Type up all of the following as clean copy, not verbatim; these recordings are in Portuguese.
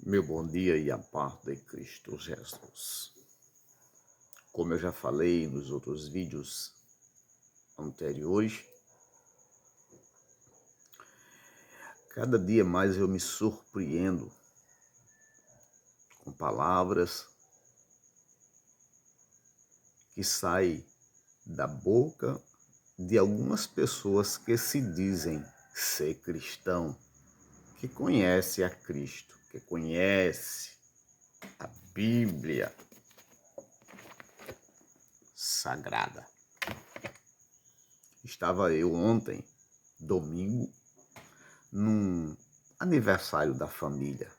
Meu bom dia e a paz de Cristo Jesus. Como eu já falei nos outros vídeos anteriores, cada dia mais eu me surpreendo com palavras que saem da boca de algumas pessoas que se dizem ser cristão, que conhece a Cristo, que conhece a Bíblia Sagrada. Estava eu ontem, domingo, num aniversário da família.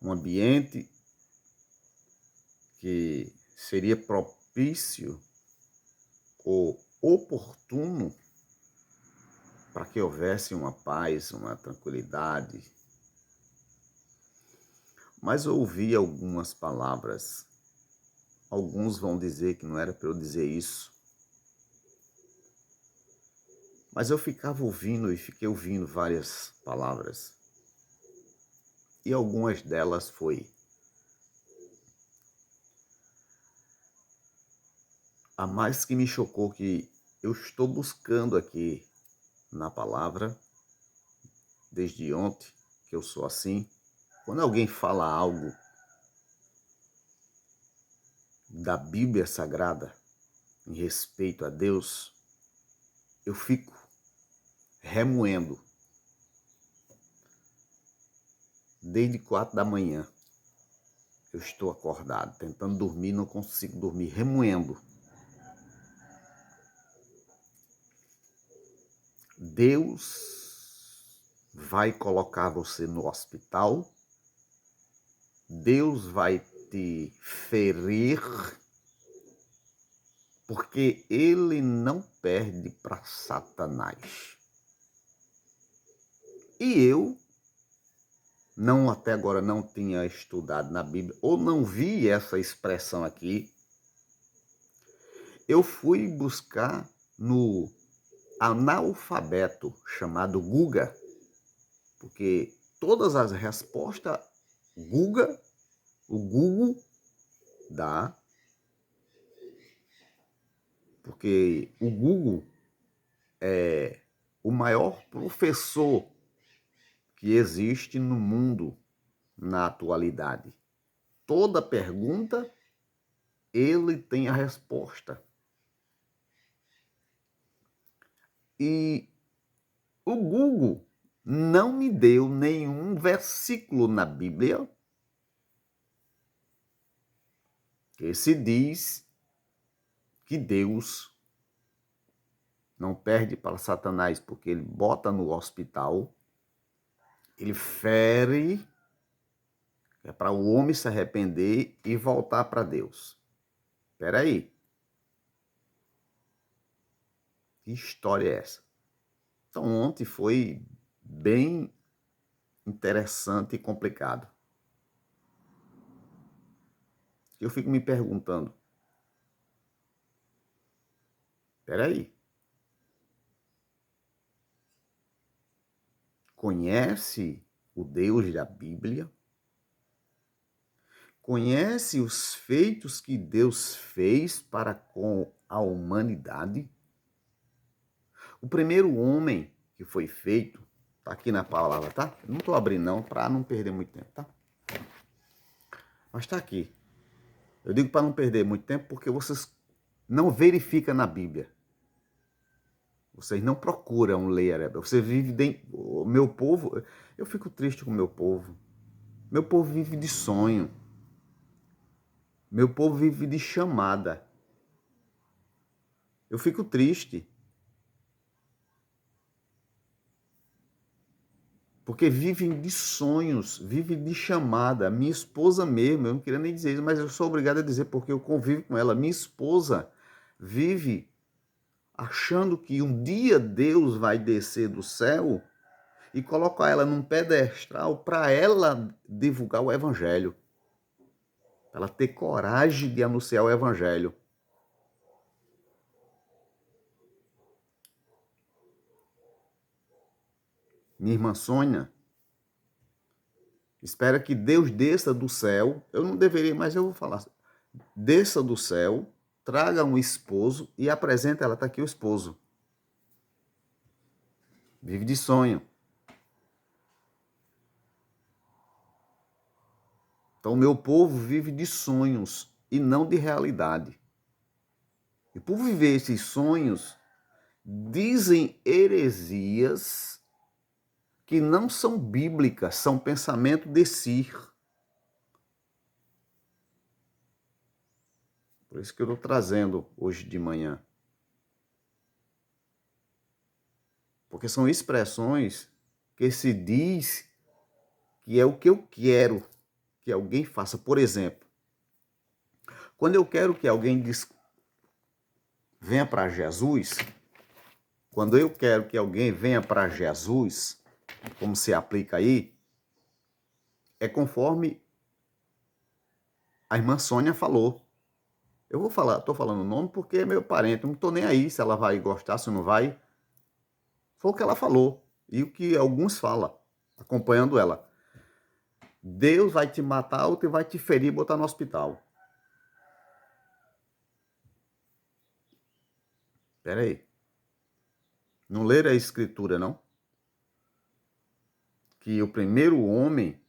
Um ambiente que seria propício ou oportuno para que houvesse uma paz, uma tranquilidade. Mas eu ouvi algumas palavras. Alguns vão dizer que não era para eu dizer isso. Mas eu ficava ouvindo e fiquei ouvindo várias palavras. E algumas delas foi: a mais que me chocou, que eu estou buscando aqui na palavra, desde ontem, que eu sou assim. Quando alguém fala algo da Bíblia Sagrada em respeito a Deus, eu fico remoendo. Desde 4 da manhã eu estou acordado, tentando dormir, não consigo dormir, remoendo. Deus vai colocar você no hospital, Deus vai te ferir, porque ele não perde para Satanás. E eu não, até agora não tinha estudado na Bíblia, ou não vi essa expressão aqui. Eu fui buscar no analfabeto chamado Guga, porque todas as respostas Guga, o Google dá, porque o Google é o maior professor que existe no mundo na atualidade. Toda pergunta, ele tem a resposta. E o Google não me deu nenhum versículo na Bíblia que se diz que Deus não perde para Satanás, porque ele bota no hospital, ele fere, é para o homem se arrepender e voltar para Deus. Espera aí. Que história é essa? Então ontem foi bem interessante e complicado. Eu fico me perguntando, espera aí. Conhece o Deus da Bíblia? Conhece os feitos que Deus fez para com a humanidade? O primeiro homem que foi feito, tá aqui na palavra, tá? Eu não estou abrindo não, para não perder muito tempo, tá? Mas está aqui. Eu digo para não perder muito tempo porque vocês não verificam na Bíblia. Vocês não procuram ler a Bíblia. Você vive dentro... O meu povo... Eu fico triste com o meu povo. Meu povo vive de sonho. Meu povo vive de chamada. Eu fico triste. Porque vivem de sonhos, vivem de chamada. Minha esposa mesmo, eu não queria nem dizer isso, mas eu sou obrigado a dizer porque eu convivo com ela. Minha esposa vive achando que um dia Deus vai descer do céu e colocar ela num pedestal para ela divulgar o evangelho. Para ela ter coragem de anunciar o evangelho. Minha irmã Sônia, Espera que Deus desça do céu. Eu não deveria, mas eu vou falar. Desça do céu, traga um esposo e apresenta ela. Está aqui o esposo. Vive de sonho. Então, o meu povo vive de sonhos e não de realidade. E por viver esses sonhos, dizem heresias que não são bíblicas, são pensamento de si. Por isso que eu estou trazendo hoje de manhã. Porque são expressões que se diz que é o que eu quero que alguém faça. Por exemplo, quando eu quero que alguém venha para Jesus, quando eu quero que alguém venha para Jesus, como se aplica aí, é conforme a irmã Sônia falou. Eu vou falar, estou falando o nome porque é meu parente, não estou nem aí se ela vai gostar, se não vai. Foi o que ela falou e o que alguns falam, acompanhando ela. Deus vai te matar ou vai te ferir e botar no hospital. Espera aí. Não leram a escritura, não? Que o primeiro homem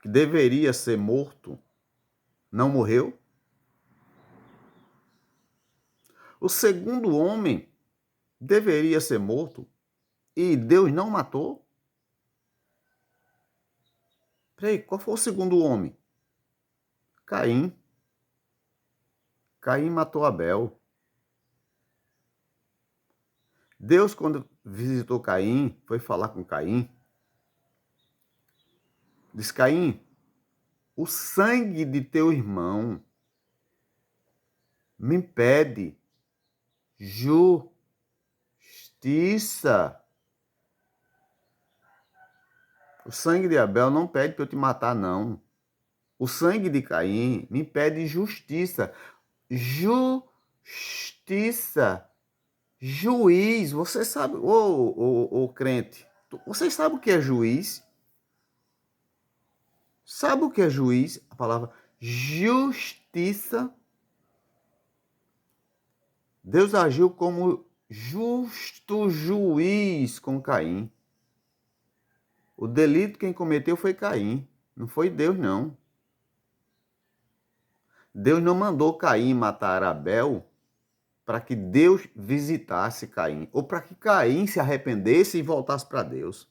que deveria ser morto não morreu? O segundo homem deveria ser morto e Deus não matou? Peraí, qual foi o segundo homem? Caim. Caim matou Abel. Deus, quando visitou Caim, foi falar com Caim. Diz: Caim, o sangue de teu irmão me impede justiça. O sangue de Abel não pede para eu te matar, não. O sangue de Caim me pede justiça. Justiça. Juiz. Você sabe, ô crente, você sabe o que é juiz? Sabe o que é juiz? A palavra justiça. Deus agiu como justo juiz com Caim. O delito quem cometeu foi Caim, não foi Deus, não. Deus não mandou Caim matar Abel para que Deus visitasse Caim, ou para que Caim se arrependesse e voltasse para Deus.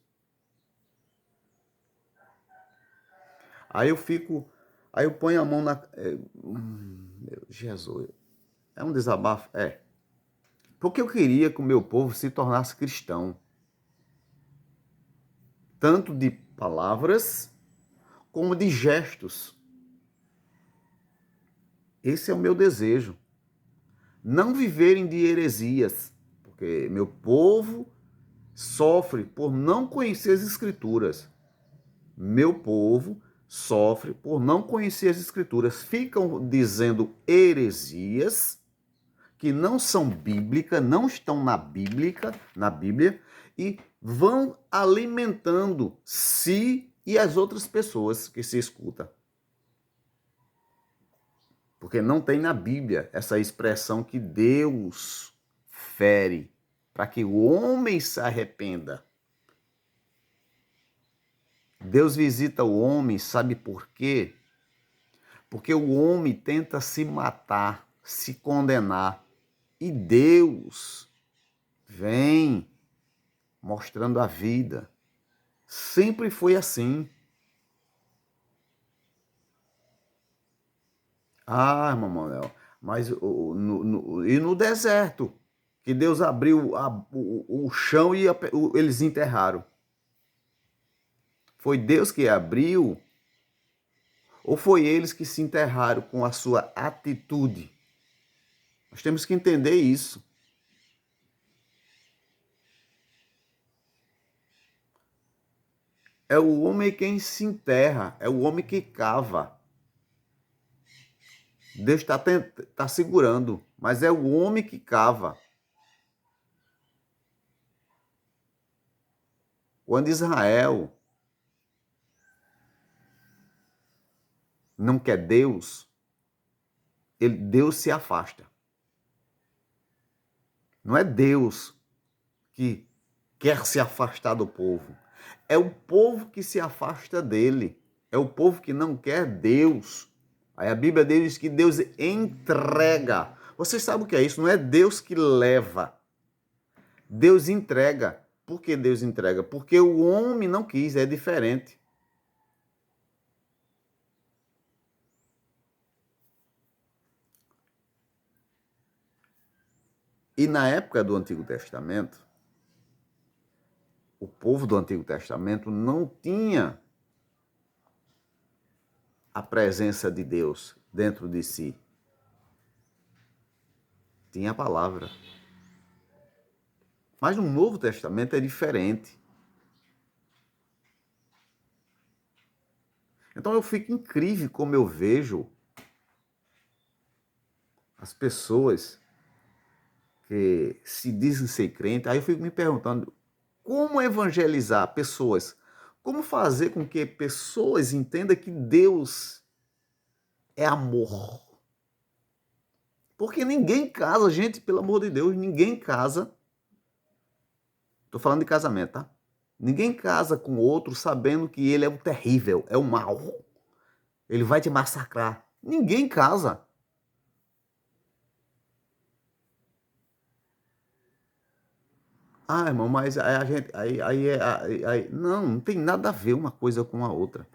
Aí eu ponho a mão na... Jesus, é um desabafo? É. Porque eu queria que o meu povo se tornasse cristão. Tanto de palavras como de gestos. Esse é o meu desejo. Não viverem de heresias, porque meu povo sofre por não conhecer as Escrituras. Meu povo sofre por não conhecer as Escrituras. Ficam dizendo heresias que não são bíblicas, não estão na Bíblia, e vão alimentando si e as outras pessoas que se escutam. Porque não tem na Bíblia essa expressão que Deus fere para que o homem se arrependa. Deus visita o homem, sabe por quê? Porque o homem tenta se matar, se condenar. E Deus vem mostrando a vida. Sempre foi assim. Ah, irmão Manuel, mas e no deserto, que Deus abriu o chão e eles enterraram. Foi Deus que abriu ou foi eles que se enterraram com a sua atitude? Nós temos que entender isso. É o homem quem se enterra, é o homem que cava. Deus está segurando, mas é o homem que cava. Quando Israel não quer Deus, Deus se afasta. Não é Deus que quer se afastar do povo. É o povo que se afasta dele. É o povo que não quer Deus. Aí a Bíblia diz que Deus entrega. Vocês sabem o que é isso? Não é Deus que leva. Deus entrega. Por que Deus entrega? Porque o homem não quis, é diferente. E na época do Antigo Testamento, o povo do Antigo Testamento não tinha a presença de Deus dentro de si. Tinha a palavra. Mas no Novo Testamento é diferente. Então eu fico incrível como eu vejo as pessoas que se dizem ser crentes. Aí eu fico me perguntando, como evangelizar pessoas? Como fazer com que pessoas entendam que Deus é amor? Porque ninguém casa, gente, pelo amor de Deus, ninguém casa. Estou falando de casamento, tá? Ninguém casa com outro sabendo que ele é o terrível, é o mal. Ele vai te massacrar. Ninguém casa. Ah, irmão, mas aí a gente. Não tem nada a ver uma coisa com a outra.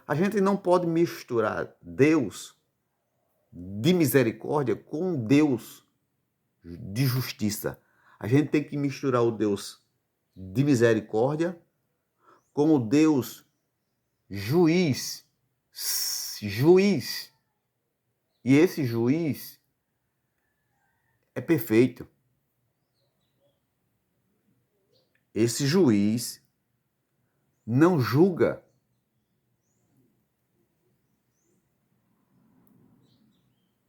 A gente não pode misturar Deus de misericórdia com Deus de justiça. A gente tem que misturar o Deus de misericórdia com o Deus juiz. Juiz. E esse juiz é perfeito. Esse juiz não julga.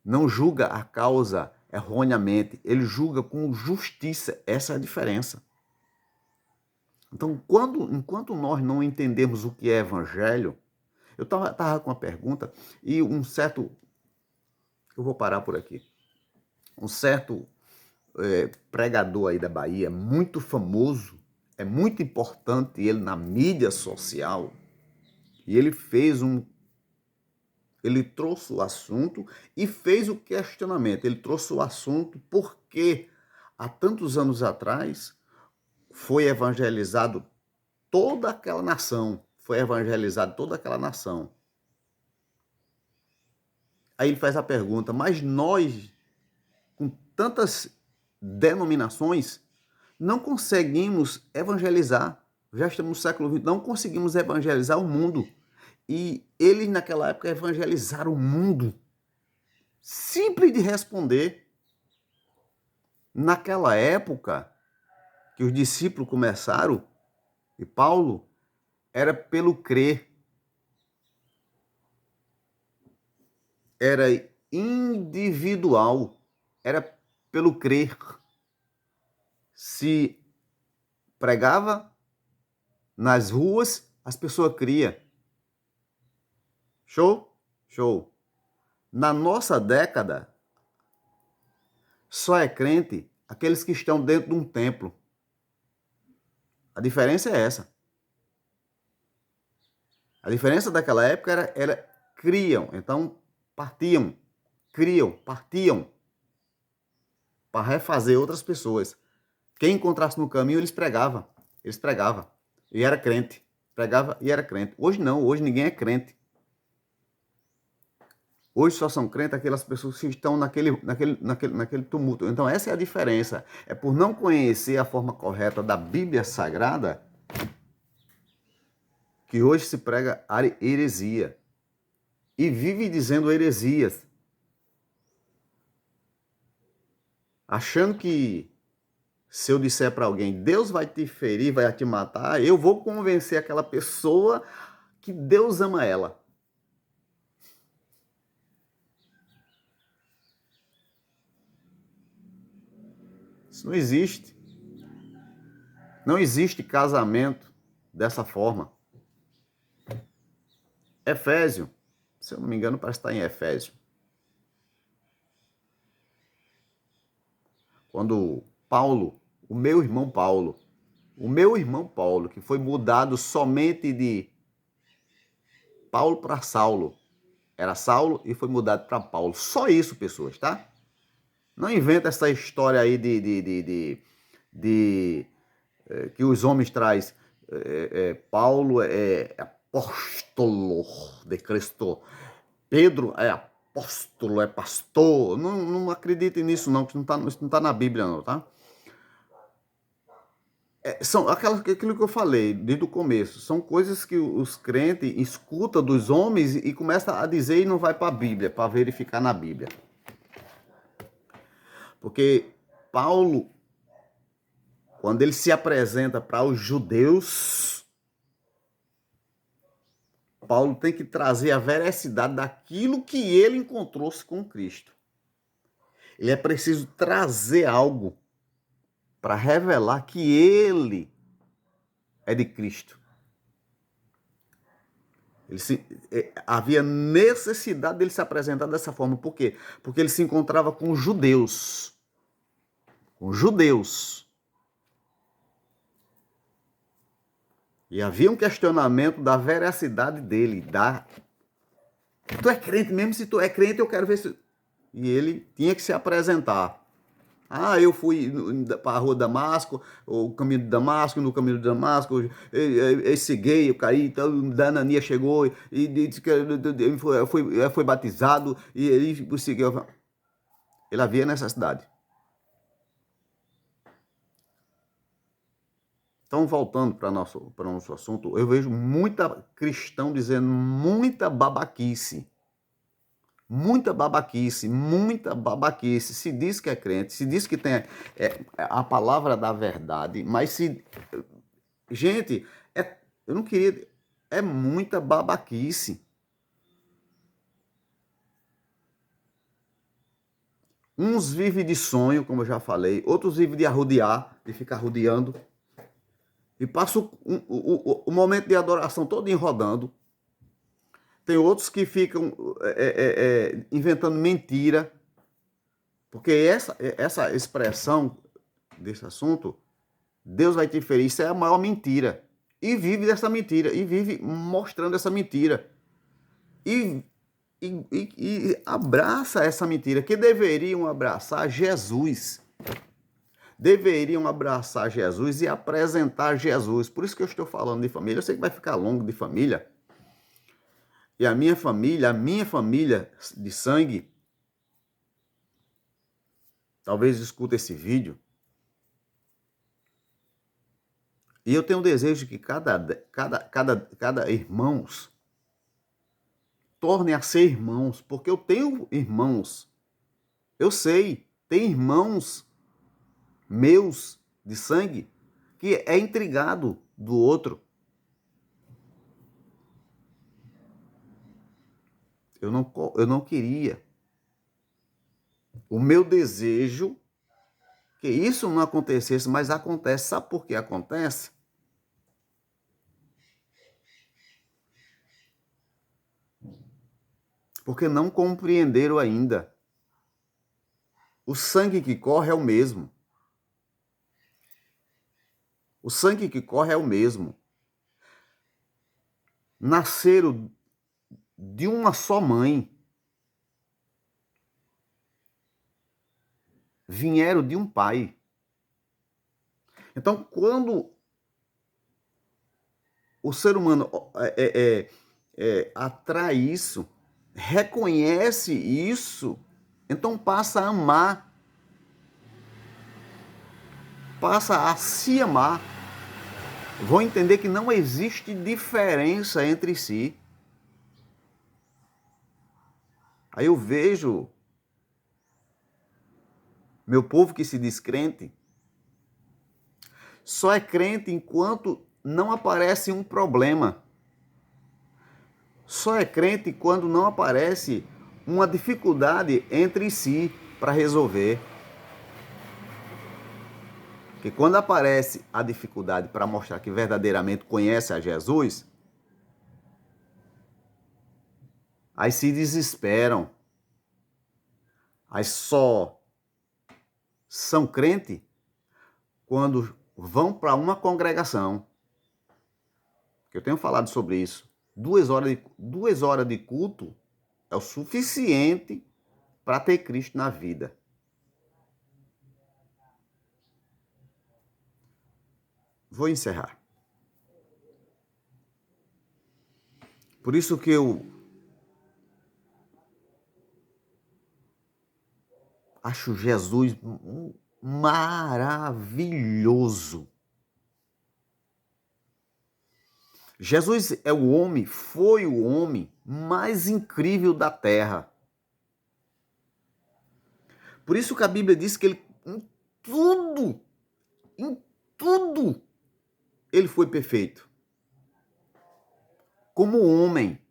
Não julga a causa erroneamente. Ele julga com justiça. Essa é a diferença. Então, enquanto nós não entendemos o que é evangelho, eu estava com uma pergunta e um certo... Eu vou parar por aqui. Um certo pregador aí da Bahia, muito famoso, é muito importante ele na mídia social, e ele trouxe o assunto e fez o questionamento. Ele trouxe o assunto porque há tantos anos atrás foi evangelizado toda aquela nação. Foi evangelizado toda aquela nação. Aí ele faz a pergunta, mas nós, com tantas denominações, não conseguimos evangelizar. Já estamos no século XX, não conseguimos evangelizar o mundo. E eles, naquela época, evangelizaram o mundo. Simples de responder. Naquela época que os discípulos começaram, e Paulo, era pelo crer. Era individual. Era pelo crer. Se pregava nas ruas, as pessoas criam. Show? Show. Na nossa década, só é crente aqueles que estão dentro de um templo. A diferença é essa. A diferença daquela época era criam, então partiam, criam, partiam para refazer outras pessoas. Quem encontrasse no caminho, eles pregavam. E era crente. Pregava e era crente. Hoje não, hoje ninguém é crente. Hoje só são crentes aquelas pessoas que estão naquele tumulto. Então essa é a diferença. É por não conhecer a forma correta da Bíblia Sagrada que hoje se prega a heresia. E vive dizendo heresias. Achando que se eu disser para alguém, Deus vai te ferir, vai te matar, eu vou convencer aquela pessoa que Deus ama ela. Isso não existe. Não existe casamento dessa forma. Efésios Se eu não me engano, parece que está em Efésio. Quando Paulo, o meu irmão Paulo, que foi mudado somente de Paulo para Saulo. Era Saulo e foi mudado para Paulo. Só isso, pessoas, tá? Não inventa essa história aí que os homens traz. Paulo é apóstolo de Cristo. Pedro é apóstolo, é pastor. Não acreditem nisso, não, que isso não tá na Bíblia, não, tá? São aquilo que eu falei desde o começo. São coisas que os crentes escutam dos homens e começam a dizer e não vai para a Bíblia, para verificar na Bíblia. Porque Paulo, quando ele se apresenta para os judeus, Paulo tem que trazer a veracidade daquilo que ele encontrou-se com Cristo. Ele é preciso trazer algo para revelar que ele é de Cristo. Havia necessidade dele se apresentar dessa forma. Por quê? Porque ele se encontrava com judeus. Com judeus. E havia um questionamento da veracidade dele. Tu é crente mesmo? Se tu é crente, eu quero ver se... E ele tinha que se apresentar. Eu fui para a rua Damasco, o caminho de Damasco, no caminho de Damasco, esse gay, eu caí, então Danania chegou e disse que ele foi batizado e ele seguiu. Ele havia necessidade. Então, voltando para o nosso assunto, eu vejo muita cristão dizendo muita babaquice. Muita babaquice, muita babaquice. Se diz que é crente, se diz que tem a palavra da verdade, mas se... Gente, eu não queria... É muita babaquice. Uns vivem de sonho, como eu já falei, outros vivem de arrodear, de ficar rodeando. E passa o momento de adoração todo rodando. Tem outros que ficam inventando mentira. Porque essa expressão desse assunto, Deus vai te ferir, isso é a maior mentira. E vive dessa mentira, e vive mostrando essa mentira. E abraça essa mentira, que deveriam abraçar Jesus. Deveriam abraçar Jesus e apresentar Jesus. Por isso que eu estou falando de família. Eu sei que vai ficar longo de família. E a minha família de sangue, talvez escuta esse vídeo. E eu tenho um desejo que cada irmãos tornem a ser irmãos, porque eu tenho irmãos. Eu sei, tem irmãos meus de sangue que é intrigado do outro. Eu não queria. O meu desejo que isso não acontecesse, mas acontece. Sabe por que acontece? Porque não compreenderam ainda. O sangue que corre é o mesmo. O sangue que corre é o mesmo. Nasceram de uma só mãe. Vieram de um pai. Então, quando o ser humano atrai isso, reconhece isso, então passa a amar, passa a se amar. Vão entender que não existe diferença entre si. Aí eu vejo meu povo que se diz crente, só é crente enquanto não aparece um problema. Só é crente quando não aparece uma dificuldade entre si para resolver. Porque quando aparece a dificuldade para mostrar que verdadeiramente conhece a Jesus, aí se desesperam, aí só são crente quando vão para uma congregação, que eu tenho falado sobre isso. 2 horas de culto é o suficiente para ter Cristo na vida. Vou encerrar. Por isso que eu acho Jesus maravilhoso. Jesus é o homem, foi o homem mais incrível da terra. Por isso que a Bíblia diz que ele, em tudo, ele foi perfeito. Como homem.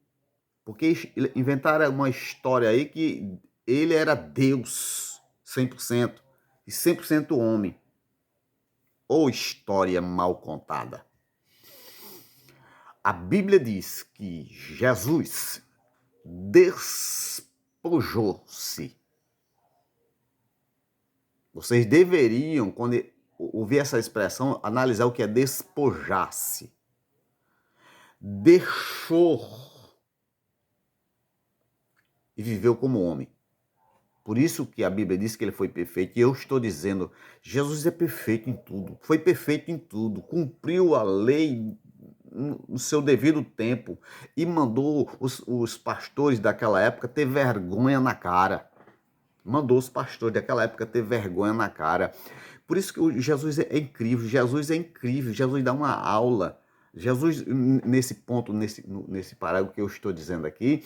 Porque inventaram uma história aí que ele era Deus, 100%, e 100% homem. Ou história mal contada. A Bíblia diz que Jesus despojou-se. Vocês deveriam, quando ouvir essa expressão, analisar o que é despojar-se. Deixou e viveu como homem. Por isso que a Bíblia diz que ele foi perfeito. E eu estou dizendo, Jesus é perfeito em tudo. Foi perfeito em tudo. Cumpriu a lei no seu devido tempo. E mandou os pastores daquela época ter vergonha na cara. Mandou os pastores daquela época ter vergonha na cara. Por isso que Jesus é incrível. Jesus é incrível. Jesus dá uma aula. Jesus, nesse ponto, nesse parágrafo que eu estou dizendo aqui,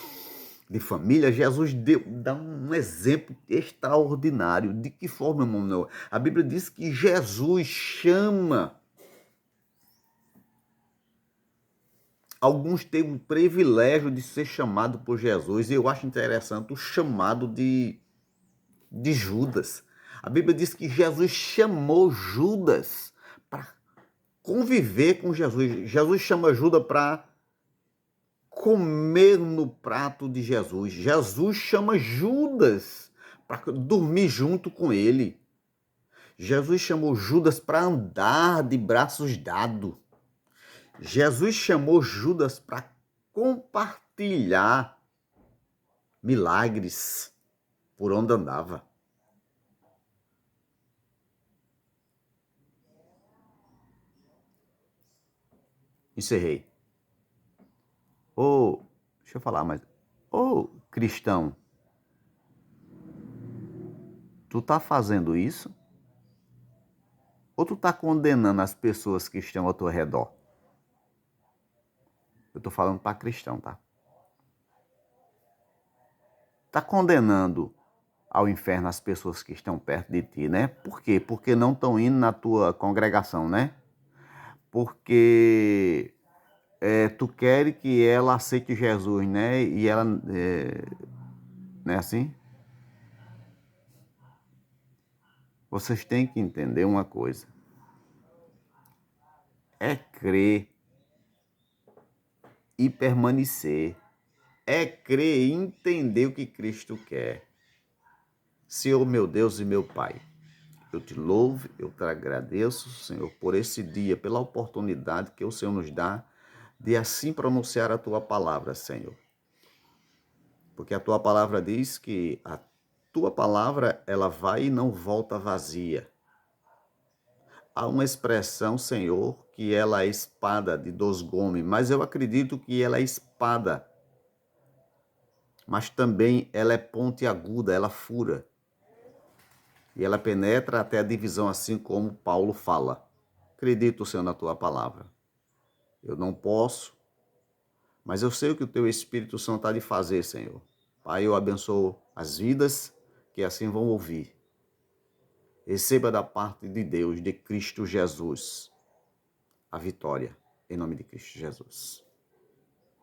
de família, Jesus dá um exemplo extraordinário. De que forma, irmão? A Bíblia diz que Jesus chama. Alguns têm o privilégio de ser chamado por Jesus. E eu acho interessante o chamado de Judas. A Bíblia diz que Jesus chamou Judas para conviver com Jesus. Jesus chama Judas para comer no prato de Jesus. Jesus chama Judas para dormir junto com ele. Jesus chamou Judas para andar de braços dados. Jesus chamou Judas para compartilhar milagres por onde andava. Encerrei. Deixa eu falar, mas cristão, tu tá fazendo isso? Ou tu tá condenando as pessoas que estão ao teu redor? Eu tô falando para cristão, tá? Tá condenando ao inferno as pessoas que estão perto de ti, né? Por quê? Porque não estão indo na tua congregação, né? Porque tu quer que ela aceite Jesus, né? E ela... não é assim? Vocês têm que entender uma coisa. É crer e permanecer. É crer e entender o que Cristo quer. Senhor, meu Deus e meu Pai, eu te louvo, eu te agradeço, Senhor, por esse dia, pela oportunidade que o Senhor nos dá de assim pronunciar a tua palavra, Senhor. Porque a tua palavra diz que a tua palavra, ela vai e não volta vazia. Há uma expressão, Senhor, que ela é espada de 2 gumes, mas eu acredito que ela é espada. Mas também ela é ponte aguda, ela fura. E ela penetra até a divisão, assim como Paulo fala. Acredito, Senhor, na tua palavra. Eu não posso, mas eu sei o que o teu Espírito Santo há de fazer, Senhor. Pai, eu abençoo as vidas que assim vão ouvir. Receba da parte de Deus, de Cristo Jesus, a vitória, em nome de Cristo Jesus.